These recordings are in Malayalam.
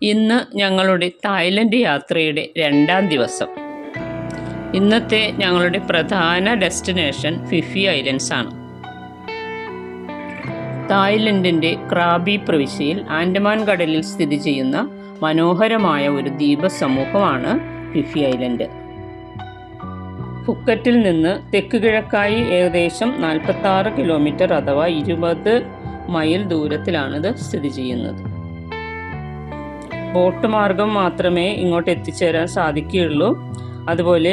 ഇന്ന് ഞങ്ങളുടെ തായ്ലൻഡ് യാത്രയുടെ 2ാം ദിവസം. ഇന്നത്തെ ഞങ്ങളുടെ പ്രധാന ഡെസ്റ്റിനേഷൻ ഫിഫി ഐലൻഡ്സ് ആണ്. തായ്ലൻഡിൻ്റെ ക്രാബി പ്രവിശ്യയിൽ ആൻഡമാൻ കടലിൽ സ്ഥിതി ചെയ്യുന്ന മനോഹരമായ ഒരു ദ്വീപ സമൂഹമാണ് ഫിഫി ഐലൻഡ്. ഫുക്കറ്റിൽ നിന്ന് തെക്ക് കിഴക്കായി ഏകദേശം 46 കിലോമീറ്റർ അഥവാ 20 മൈൽ ദൂരത്തിലാണിത് സ്ഥിതി ചെയ്യുന്നത്. ബോട്ട് മാർഗം മാത്രമേ ഇങ്ങോട്ട് എത്തിച്ചേരാൻ സാധിക്കുകയുള്ളൂ. അതുപോലെ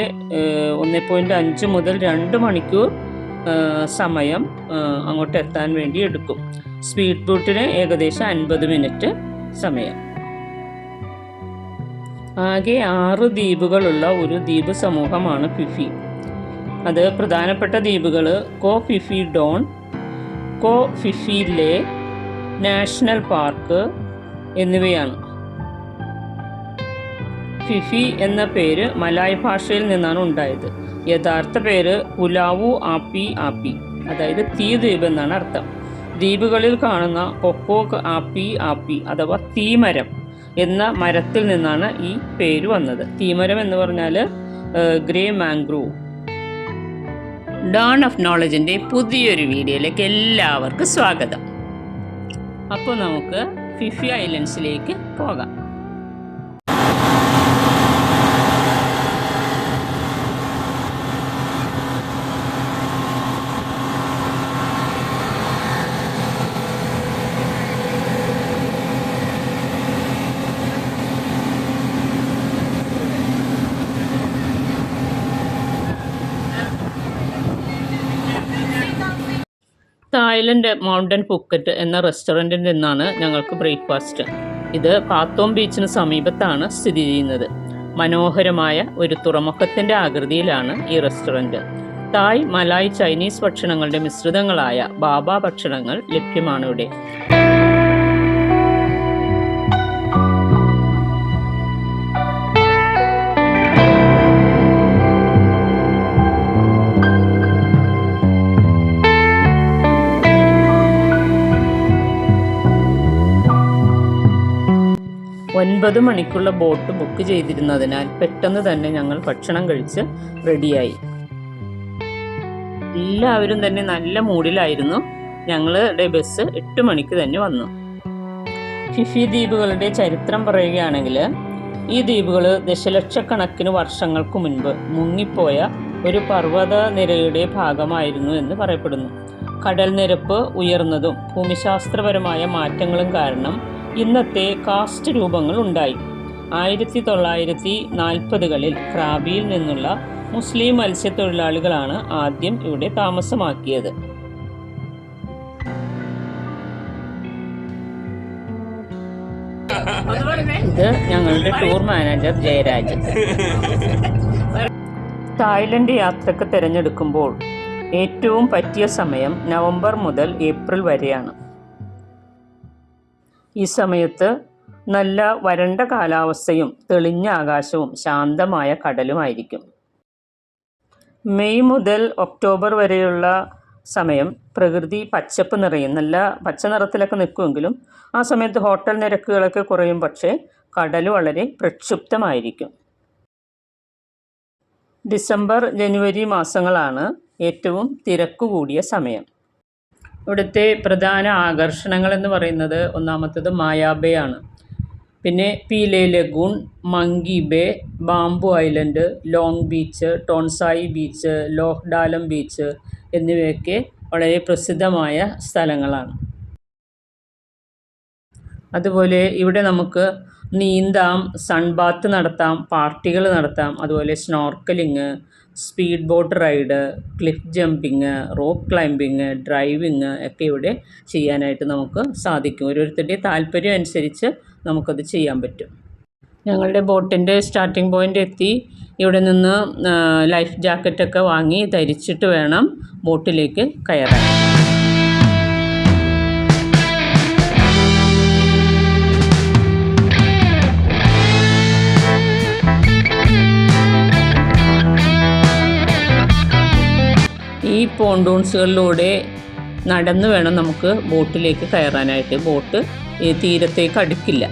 1.5 മുതൽ 2 മണിക്കൂർ സമയം അങ്ങോട്ട് എത്താൻ വേണ്ടി എടുക്കും. സ്പീഡ് ബോട്ടിന് ഏകദേശം 50 മിനിറ്റ് സമയം. ആകെ 6 ദ്വീപുകളുള്ള ഒരു ദ്വീപ് സമൂഹമാണ് ഫിഫി. അത് പ്രധാനപ്പെട്ട ദ്വീപുകൾ കോ ഫിഫി ഡോൺ, കോ ഫിഫി ലേ, നാഷണൽ പാർക്ക് എന്നിവയാണ്. ഫിഫി എന്ന പേര് മലായ് ഭാഷയിൽ നിന്നാണ് ഉണ്ടായത്. യഥാർത്ഥ പേര് പുലാവു ആപ്പി ആപ്പി, അതായത് തീ ദ്വീപ് എന്നാണ് അർത്ഥം. ദ്വീപുകളിൽ കാണുന്ന പൊക്കോക്ക് ആപ്പി ആപ്പി അഥവാ തീമരം എന്ന മരത്തിൽ നിന്നാണ് ഈ പേര് വന്നത്. തീമരം എന്ന് പറഞ്ഞാൽ ഗ്രേ മാംഗ്രൂവ്. ഡോൺ ഓഫ് നോളജിൻ്റെ പുതിയൊരു വീഡിയോയിലേക്ക് എല്ലാവർക്കും സ്വാഗതം. അപ്പോൾ നമുക്ക് ഫിഫി ഐലൻഡ്സിലേക്ക് പോകാം. തായ്ലൻഡ് മൗണ്ടൻ ഫുക്കറ്റ് എന്ന റെസ്റ്റോറൻറ്റിൽ നിന്നാണ് ഞങ്ങൾക്ക് ബ്രേക്ക്ഫാസ്റ്റ്. ഇത് പാത്തോം ബീച്ചിന് സമീപത്താണ് സ്ഥിതി ചെയ്യുന്നത്. മനോഹരമായ ഒരു തുറമുഖത്തിൻ്റെ ആകൃതിയിലാണ് ഈ റെസ്റ്റോറൻറ്റ്. തായ്, മലായ്, ചൈനീസ് ഭക്ഷണങ്ങളുടെ മിശ്രിതങ്ങളായ ബാബ ഭക്ഷണങ്ങൾ ലഭ്യമാണ് ഇവിടെ. ഒൻപത് മണിക്കുള്ള ബോട്ട് ബുക്ക് ചെയ്തിരുന്നതിനാൽ പെട്ടെന്ന് തന്നെ ഞങ്ങൾ ഭക്ഷണം കഴിച്ച് റെഡിയായി. എല്ലാവരും തന്നെ നല്ല മൂഡിലായിരുന്നു. ഞങ്ങളുടെ ബസ് 8 മണിക്ക് തന്നെ വന്നു. ഫിഫി ദ്വീപുകളുടെ ചരിത്രം പറയുകയാണെങ്കിൽ, ഈ ദ്വീപുകൾ ദശലക്ഷക്കണക്കിന് വർഷങ്ങൾക്ക് മുൻപ് മുങ്ങിപ്പോയ ഒരു പർവ്വത നിരയുടെ ഭാഗമായിരുന്നു എന്ന് പറയപ്പെടുന്നു. കടൽ നിരപ്പ് ഉയർന്നതും ഭൂമിശാസ്ത്രപരമായ മാറ്റങ്ങളും കാരണം ഇന്നത്തെ കാസ്റ്റ് രൂപങ്ങൾ ഉണ്ടായി. 1940കളിൽ ക്രാബിയിൽ നിന്നുള്ള മുസ്ലിം മത്സ്യത്തൊഴിലാളികളാണ് ആദ്യം ഇവിടെ താമസമാക്കിയത്. ഇത് ഞങ്ങളുടെ ടൂർ മാനേജർ ജയരാജ്. തായ്ലൻഡ് യാത്രക്ക് തിരഞ്ഞെടുക്കുമ്പോൾ ഏറ്റവും പറ്റിയ സമയം നവംബർ മുതൽ ഏപ്രിൽ വരെയാണ്. ഈ സമയത്ത് നല്ല വരണ്ട കാലാവസ്ഥയും തെളിഞ്ഞ ആകാശവും ശാന്തമായ കടലുമായിരിക്കും. മെയ് മുതൽ ഒക്ടോബർ വരെയുള്ള സമയം പ്രകൃതി പച്ചപ്പ് നിറയും. നല്ല പച്ച നിറത്തിലൊക്കെ നിൽക്കുമെങ്കിലും ആ സമയത്ത് ഹോട്ടൽ നിരക്കുകളൊക്കെ കുറയും. പക്ഷേ കടൽ വളരെ പ്രക്ഷുബ്ധമായിരിക്കും. ഡിസംബർ, ജനുവരി മാസങ്ങളാണ് ഏറ്റവും തിരക്ക് കൂടിയ സമയം. ഇവിടുത്തെ പ്രധാന ആകർഷണങ്ങൾ എന്ന് പറയുന്നത് ഒന്നാമത്തേത് മായാ ബേ ആണ്. പിന്നെ Pileh lagoon, monkey bay, bamboo island, long beach, Tonsai beach, Loh Dalum beach എന്നിവയൊക്കെ വളരെ പ്രസിദ്ധമായ സ്ഥലങ്ങളാണ്. അതുപോലെ ഇവിടെ നമുക്ക് നീന്താം, സൺബാത്ത് നടത്താം, പാർട്ടികൾ നടത്താം. അതുപോലെ snorkelling, speed boat ride, cliff jumping, rock climbing, driving ഒക്കെ ഇവിടെ ചെയ്യാനായിട്ട് നമുക്ക് സാധിക്കും. ഓരോരുത്തരുടെയും താല്പര്യം അനുസരിച്ച് നമുക്കത് ചെയ്യാൻ പറ്റും. ഞങ്ങളുടെ ബോട്ടിൻ്റെ സ്റ്റാർട്ടിംഗ് പോയിൻ്റ് എത്തി. ഇവിടെ നിന്ന് ലൈഫ് ജാക്കറ്റൊക്കെ വാങ്ങി ധരിച്ചിട്ട് വേണം ബോട്ടിലേക്ക് കയറാൻ. ഈ പോണ്ടൂൺസുകളിലൂടെ നടന്നു വേണം നമുക്ക് ബോട്ടിലേക്ക് കയറാനായിട്ട്. ബോട്ട് തീരത്തേക്ക് അടുക്കില്ല.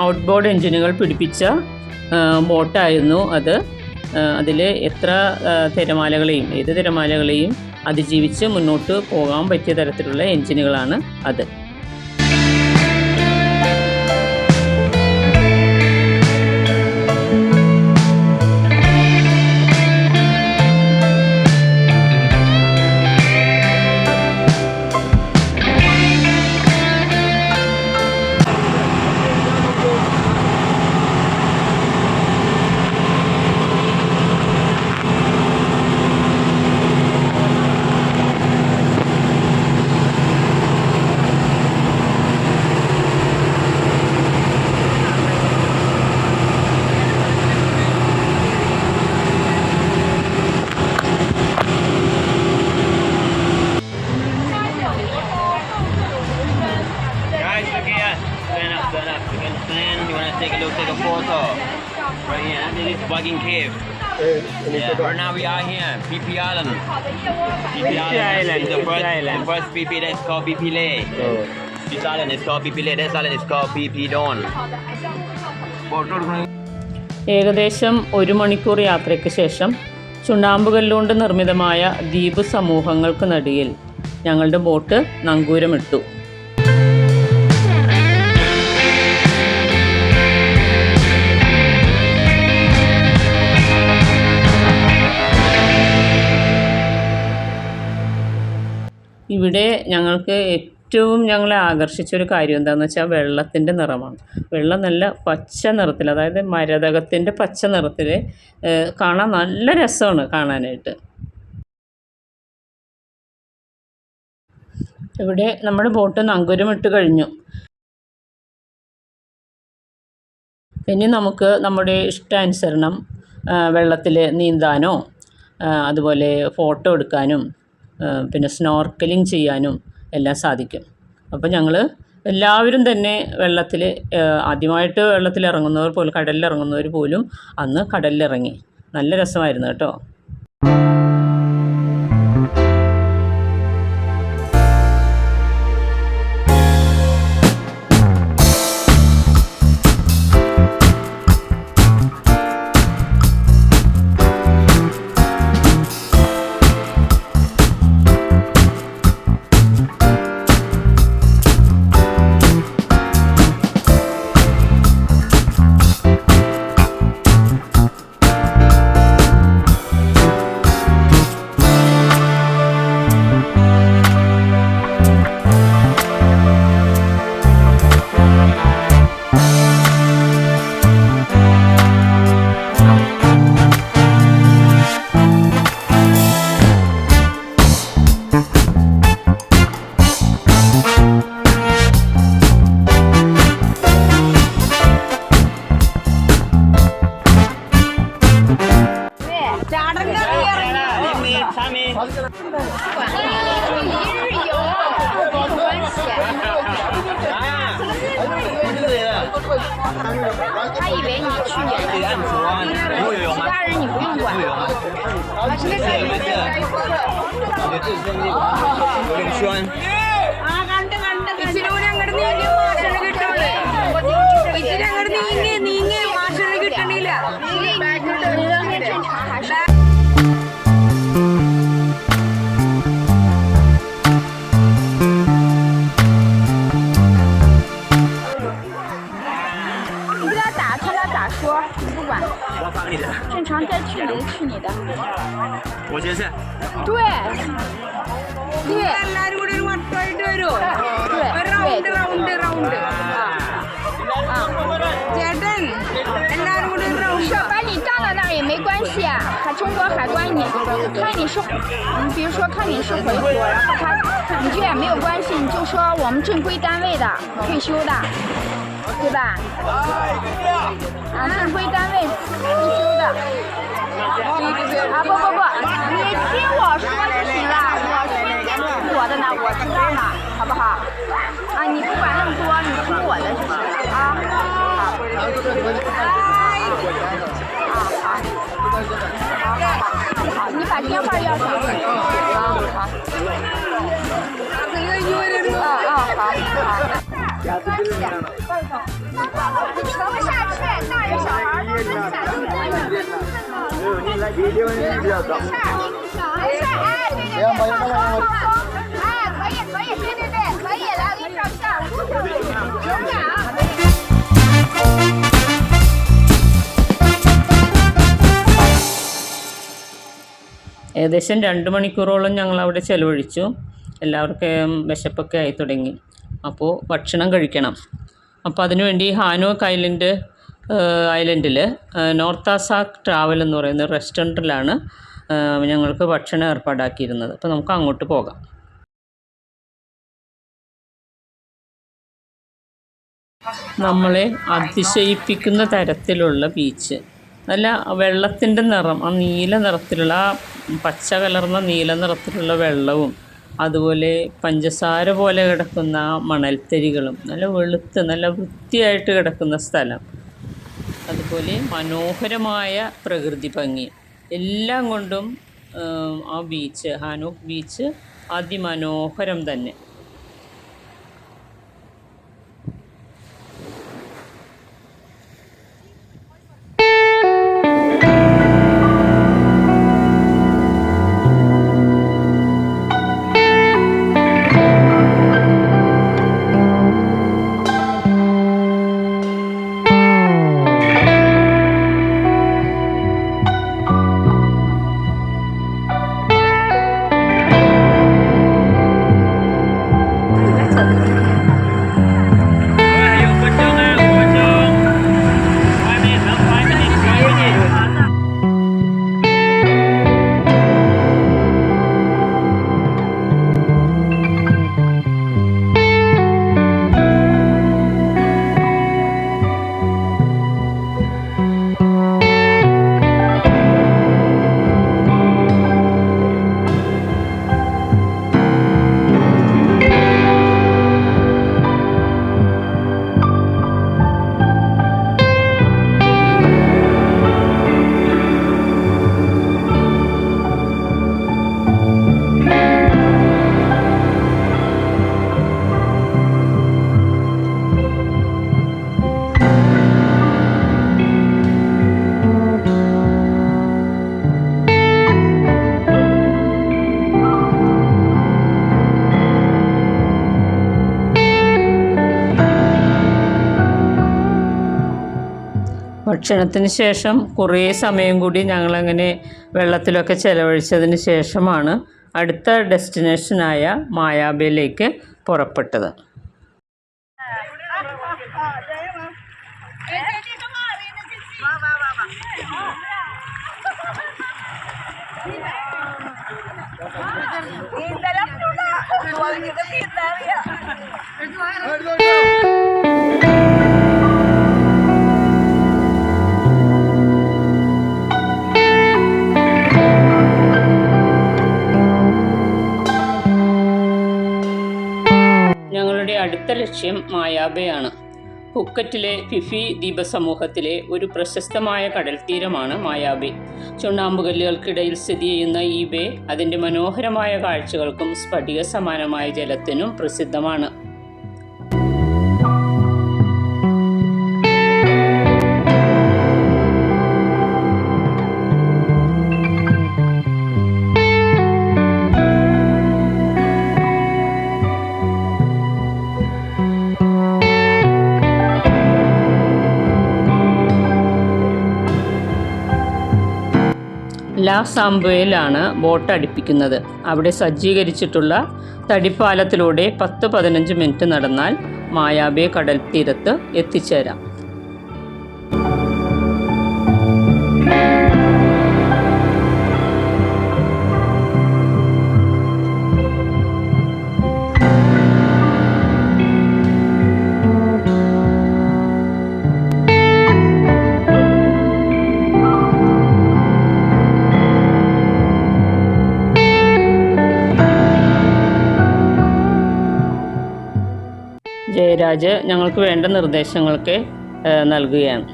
ഔട്ട് ബോർഡ് എൻജിനുകൾ പിടിപ്പിച്ച ബോട്ടായിരുന്നു അത്. അതിൽ എത്ര തിരമാലകളെയും ഏത് തിരമാലകളെയും അതിജീവിച്ച് മുന്നോട്ട് പോകാൻ പറ്റിയ തരത്തിലുള്ള എൻജിനുകളാണ് അത്. Bugging Cave. Right now we are here, PP Island. PP Island is the first PP that's called PP Lay. This island is called PP Lay. This island is called PP Dawn. ഏകദേശം 1 മണിക്കൂർ യാത്രയ്ക്ക് ശേഷം ചുണ്ണാമ്പുകല്ലുകൊണ്ട് നിർമ്മിതമായ ദ്വീപ് സമൂഹങ്ങൾക്ക് നടുവിൽ ഞങ്ങളുടെ ബോട്ട് നങ്കൂരമിട്ടു. ഇവിടെ ഞങ്ങളെ ആകർഷിച്ചൊരു കാര്യം എന്താണെന്ന് വെച്ചാൽ വെള്ളത്തിൻ്റെ നിറമാണ്. വെള്ളം നല്ല പച്ച നിറത്തിൽ, അതായത് മരതകത്തിൻ്റെ പച്ച നിറത്തിൽ കാണാൻ നല്ല രസമാണ് കാണാനായിട്ട്. ഇവിടെ നമ്മുടെ ബോട്ട് നങ്കൂരമിട്ട് കഴിഞ്ഞു. ഇനി നമുക്ക് നമ്മുടെ ഇഷ്ടാനുസരണം വെള്ളത്തിൽ നീന്താനോ അതുപോലെ ഫോട്ടോ എടുക്കാനും പിന്നെ സ്നോർക്കലിംഗ് ചെയ്യാനും എല്ലാം സാധിക്കും. അപ്പോൾ ഞങ്ങൾ എല്ലാവരും തന്നെ വെള്ളത്തിൽ ആദ്യമായിട്ട് വെള്ളത്തിലിറങ്ങുന്നവർ പോലും, കടലിലിറങ്ങുന്നവർ പോലും അന്ന് കടലിലിറങ്ങി. നല്ല രസമായിരുന്നു കേട്ടോ.他以为你去年的，其他人你不用管。有点酸。ഇച്ചിരി അങ്ങോട്ട് നീങ്ങി മാഷന് കിട്ടുള്ളൂ. ഇച്ചിരി അങ്ങോട്ട് നീങ്ങി മാഷന് കിട്ടണില്ല.我帮你的。正常再去你的去你的。我先是。对。എല്ലാരും കൂടി ഒരു മട്ടമായിട്ട് വരുമോ? Round round round. ചേട്ടൻ എല്ലാരും കൂടി റൗണ്ട്.把你站到那儿也没关系啊，中国海关你看你是，比如说看你是回国，然后你这也没有关系，你就说我们正规单位的退休的。对吧？正规单位退休的。不，你听我说就行了。我的呢，我知道呢，好不好？你不管那么多，你听我的就行了啊。好，你把电话要上。好。好。你盛不下去，大人小孩都分散都可以。没事，哎，对对对，放松放松，哎，可以可以，对对对，可以，来我给你照相，勇敢啊！ഏകദേശം 2 മണിക്കൂറോളം ഞങ്ങൾ അവിടെ ചിലവഴിച്ചു. എല്ലാവർക്കും വിശപ്പൊക്കെ ആയി തുടങ്ങി. അപ്പോൾ ഭക്ഷണം കഴിക്കണം. അപ്പോൾ അതിനുവേണ്ടി ഹാനോക്ക് ഐലൻഡിൽ നോർത്ത് ആസാക് ട്രാവൽ എന്ന് പറയുന്ന റെസ്റ്റോറൻറ്റിലാണ് ഞങ്ങൾക്ക് ഭക്ഷണം ഏർപ്പാടാക്കിയിരുന്നത്. അപ്പോൾ നമുക്ക് അങ്ങോട്ട് പോകാം. നമ്മളെ അതിശയിപ്പിക്കുന്ന തരത്തിലുള്ള ബീച്ച്. നല്ല വെള്ളത്തിൻ്റെ നിറം, ആ നീല നിറത്തിലുള്ള, ആ പച്ച കലർന്ന നീല നിറത്തിലുള്ള വെള്ളവും അതുപോലെ പഞ്ചസാര പോലെ കിടക്കുന്ന ആ മണൽത്തരികളും നല്ല വെളുത്ത് നല്ല വൃത്തിയായിട്ട് കിടക്കുന്ന സ്ഥലം, അതുപോലെ മനോഹരമായ പ്രകൃതി ഭംഗി എല്ലാം കൊണ്ടും ആ ബീച്ച്, ഹാനോക്ക് ബീച്ച് അതിമനോഹരം തന്നെ. ഭക്ഷണത്തിന് ശേഷം കുറേ സമയം കൂടി ഞങ്ങളങ്ങനെ വെള്ളത്തിലൊക്കെ ചിലവഴിച്ചതിന് ശേഷമാണ് അടുത്ത ഡെസ്റ്റിനേഷനായ മായാബയിലേക്ക് പുറപ്പെട്ടത്. ഞങ്ങളുടെ അടുത്ത ലക്ഷ്യം മായാബയാണ്. ഫുക്കറ്റിലെ ഫിഫി ദ്വീപസമൂഹത്തിലെ ഒരു പ്രശസ്തമായ കടൽത്തീരമാണ് മായാബേ. ചുണ്ണാമ്പുകല്ലുകൾക്കിടയിൽ സ്ഥിതി ചെയ്യുന്ന ഈ ബേ അതിൻ്റെ മനോഹരമായ കാഴ്ചകൾക്കും സ്ഫടിക സമാനമായ ജലത്തിനും പ്രസിദ്ധമാണ്. ലാ സാംബോയിലാണ് ബോട്ട് അടുപ്പിക്കുന്നത്. അവിടെ സജ്ജീകരിച്ചിട്ടുള്ള തടിപ്പാലത്തിലൂടെ 10-15 മിനിറ്റ് നടന്നാൽ മായാബേ കടൽ തീരത്ത് എത്തിച്ചേരാം. ജയരാജ് ഞങ്ങൾക്ക് വേണ്ട നിർദ്ദേശങ്ങളൊക്കെ നൽകുകയാണ്.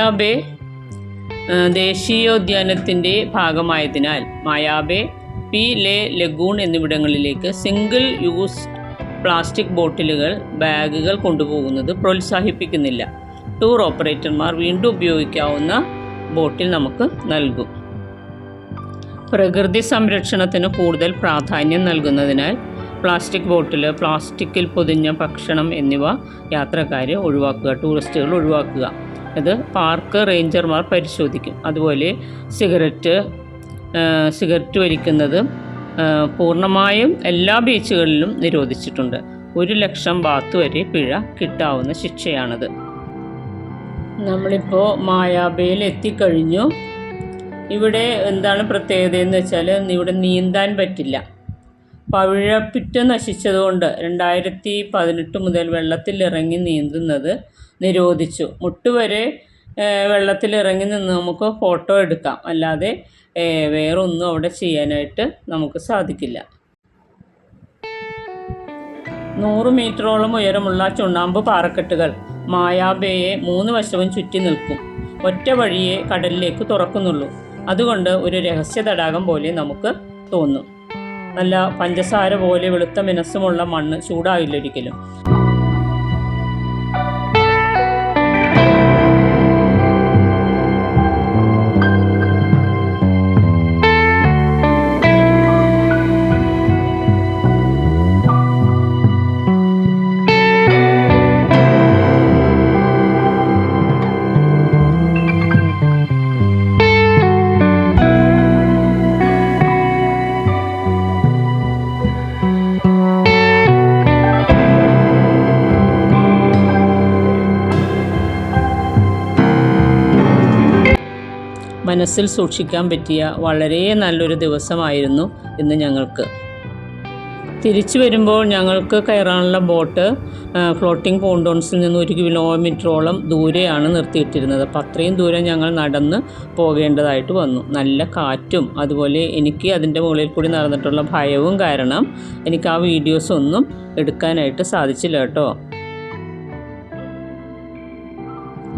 മായാബേ ദേശീയോദ്യാനത്തിൻ്റെ ഭാഗമായതിനാൽ മായാബേ, പി ലേ ലഗൂൺ എന്നിവിടങ്ങളിലേക്ക് സിംഗിൾ യൂസ് പ്ലാസ്റ്റിക് ബോട്ടിലുകൾ, ബാഗുകൾ കൊണ്ടുപോകുന്നത് പ്രോത്സാഹിപ്പിക്കുന്നില്ല. ടൂർ ഓപ്പറേറ്റർമാർ വീണ്ടും ഉപയോഗിക്കാവുന്ന ബോട്ടിൽ നമുക്ക് നൽകും. പ്രകൃതി സംരക്ഷണത്തിന് കൂടുതൽ പ്രാധാന്യം നൽകുന്നതിനാൽ പ്ലാസ്റ്റിക് ബോട്ടിൽ, പ്ലാസ്റ്റിക്കിൽ പൊതിഞ്ഞ ഭക്ഷണം എന്നിവ യാത്രക്കാർ ഒഴിവാക്കുക, ടൂറിസ്റ്റുകൾ ഒഴിവാക്കുക. ഇത് പാർക്ക് റേഞ്ചർമാർ പരിശോധിക്കും. അതുപോലെ സിഗരറ്റ് വലിക്കുന്നത് പൂർണ്ണമായും എല്ലാ ബീച്ചുകളിലും നിരോധിച്ചിട്ടുണ്ട്. 1,00,000 ബാത്ത് വരെ പിഴ കിട്ടാവുന്ന ശിക്ഷയാണത്. നമ്മളിപ്പോൾ മായാബേയിൽ എത്തിക്കഴിഞ്ഞു. ഇവിടെ എന്താണ് പ്രത്യേകത എന്ന് വെച്ചാൽ ഇവിടെ നീന്താൻ പറ്റില്ല. പവിഴപ്പിറ്റ് നശിച്ചതുകൊണ്ട് 2018 മുതൽ വെള്ളത്തിലിറങ്ങി നീന്തുന്നത് നിരോധിച്ചു. മുട്ടുവരെ വെള്ളത്തിലിറങ്ങി നിന്ന് നമുക്ക് ഫോട്ടോ എടുക്കാം, അല്ലാതെ വേറൊന്നും അവിടെ ചെയ്യാനായിട്ട് നമുക്ക് സാധിക്കില്ല. 100 മീറ്ററോളം ഉയരമുള്ള ചുണ്ണാമ്പ് പാറക്കെട്ടുകൾ മായാബേയെ 3 വശവും ചുറ്റി നിൽക്കും. ഒറ്റ വഴിയേ കടലിലേക്ക് തുറക്കുന്നുള്ളൂ. അതുകൊണ്ട് ഒരു രഹസ്യ തടാകം പോലെ നമുക്ക് തോന്നും. നല്ല പഞ്ചസാര പോലെ വെളുത്ത മിനുസമുള്ള മണ്ണ് ചൂടാകില്ല ഒരിക്കലും. മനസ്സിൽ സൂക്ഷിക്കാൻ പറ്റിയ വളരെ നല്ലൊരു ദിവസമായിരുന്നു ഇന്ന് ഞങ്ങൾക്ക്. തിരിച്ചു വരുമ്പോൾ ഞങ്ങൾക്ക് കയറാനുള്ള ബോട്ട് ഫ്ലോട്ടിംഗ് പോണ്ടോൺസിൽ നിന്ന് 1 കിലോമീറ്ററോളം ദൂരെയാണ് നിർത്തിയിട്ടിരുന്നത്. അപ്പോൾ അത്രയും ദൂരം ഞങ്ങൾ നടന്ന് പോകേണ്ടതായിട്ട് വന്നു. നല്ല കാറ്റും അതുപോലെ എനിക്ക് അതിൻ്റെ മുകളിൽ കൂടി നടന്നിട്ടുള്ള ഭയവും കാരണം എനിക്ക് ആ വീഡിയോസ് ഒന്നും എടുക്കാനായിട്ട് സാധിച്ചില്ല കേട്ടോ.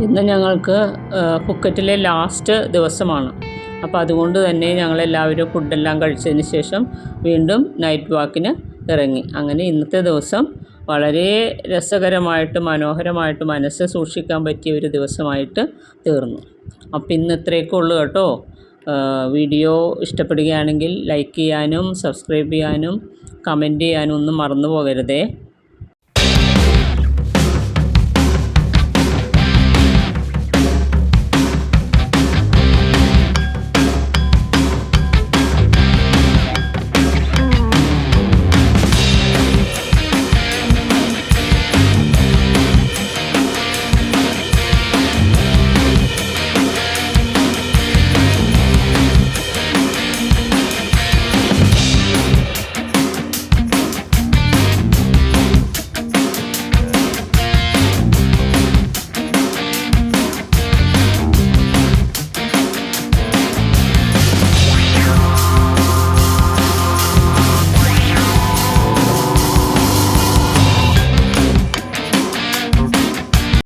ഇന്ന് ഞങ്ങൾക്ക് ഫുക്കറ്റിലെ ലാസ്റ്റ് ദിവസമാണ്. അപ്പോൾ അതുകൊണ്ട് തന്നെ ഞങ്ങളെല്ലാവരും ഫുഡെല്ലാം കഴിച്ചതിന് ശേഷം വീണ്ടും നൈറ്റ് വാക്കിന് ഇറങ്ങി. അങ്ങനെ ഇന്നത്തെ ദിവസം വളരെ രസകരമായിട്ട് മനോഹരമായിട്ട് മനസ്സ് സൂക്ഷിക്കാൻ പറ്റിയ ഒരു ദിവസമായിട്ട് തീർന്നു. അപ്പോൾ ഇന്ന് ഇത്രയൊക്കെ ഉള്ളൂ കേട്ടോ. വീഡിയോ ഇഷ്ടപ്പെടുകയാണെങ്കിൽ ലൈക്ക് ചെയ്യാനും സബ്സ്ക്രൈബ് ചെയ്യാനും കമൻറ്റ് ചെയ്യാനും ഒന്നും മറന്നു പോകരുതേ.